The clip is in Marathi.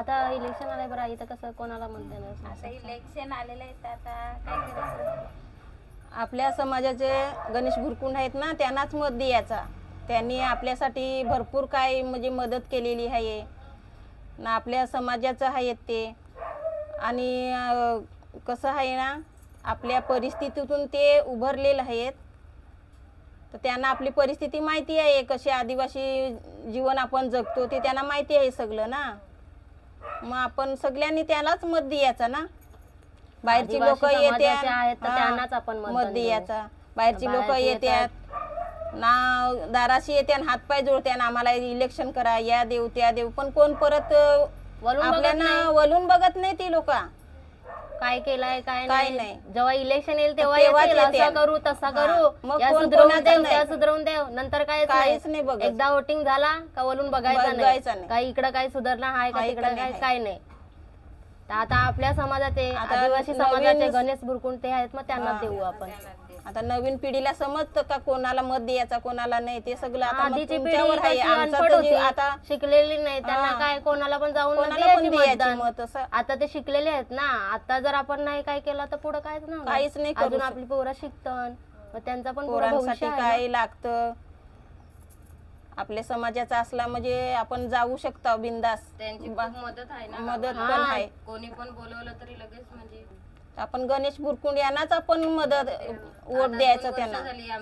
आता इलेक्शन आलंय बरं, इथं कसं कोणाला मत देणार? आता इलेक्शन आलेलं आहे तर आता काय करायचं? आपल्या समाजाचे गणेश बुरकुंड आहेत ना, त्यांनाच मत द्यायचा. त्यांनी आपल्यासाठी भरपूर काय म्हणजे मदत केलेली आहे ना, आपल्या समाजाचं आहेत ते. आणि कसं आहे ना, आपल्या परिस्थितीतून ते उभरलेले आहेत, तर त्यांना आपली परिस्थिती माहिती आहे, कशी आदिवासी जीवन आपण जगतो ते त्यांना माहिती आहे सगळं ना. मग आपण सगळ्यांनी त्यालाच मत द्यायचं ना. बाहेरची लोक आदिवासी समाजाचे आहेत येतात, तर त्यांनाच आपण मत मतदान देऊ. द्यायचा. बाहेरची लोक बाहेरचे येतात ना, दाराशी येतात, हातपाय जोडतात, आम्हाला इलेक्शन करा, या देऊ त्या देऊ, पण कोण परत वळून बघत आपल्याला नाही. वळून बघत नाही ती लोक. काय केलंय काय काय नाही. नाही. जेव्हा इलेक्शन येईल तेव्हा तेव्हाच येतील, असं येतील. करू तसा हा. करू, मग या कोण सुधरवून कोणाचं देऊ नाही. त्या सुधरवून देऊ, नंतर काहीच नाही बघत. एकदा वोटिंग झाला का वळून बघायचं बघायचं नाही. नाही. काही इकडं काही सुधारणा आहे का आहे का तिकडं नाही काय नाही. तर आता आपल्या समाजाचे आता आदिवासी नवीन- समाजाचे गणेश बुरकुंड ते आहेत, मग त्यांना हा. देऊ आपण. आता नवीन पिढीला समजतं का कोणाला मत द्यायचा कोणाला नाही, ते सगळं आता मग आधीची पिढी तुमच्यावर आहे. कशी आमचं अनपढ तर जे होती, आता शिकलेली नाही, त्यांना हा. काय कोणाला पण जाऊन कोणाला पण द्यायची द्यायची मतदान. मत असं. आता ते शिकलेले आहेत ना, आता जर आपण नाही काय केलं तर पुढे काहीच नाही होणार. काहीच नाही करू अजून शकत. आपली पोरं शिकतात, मग त्यांचा पण पुढं भविष्य पोरांसाठी आहे ना. काय लागतं, आपल्या समाजाचा असला म्हणजे आपण जाऊ शकतो बिंदास. त्यांची खूप मदत आहे ना. मदत गावाला. पण आहे. कोणी पण बोलवलं तरी लगेच म्हणजे आपण गणेश बुरकुंड यांनाच आपण मदत वोट आता 2 द्यायचं वर्ष त्यांना. झाली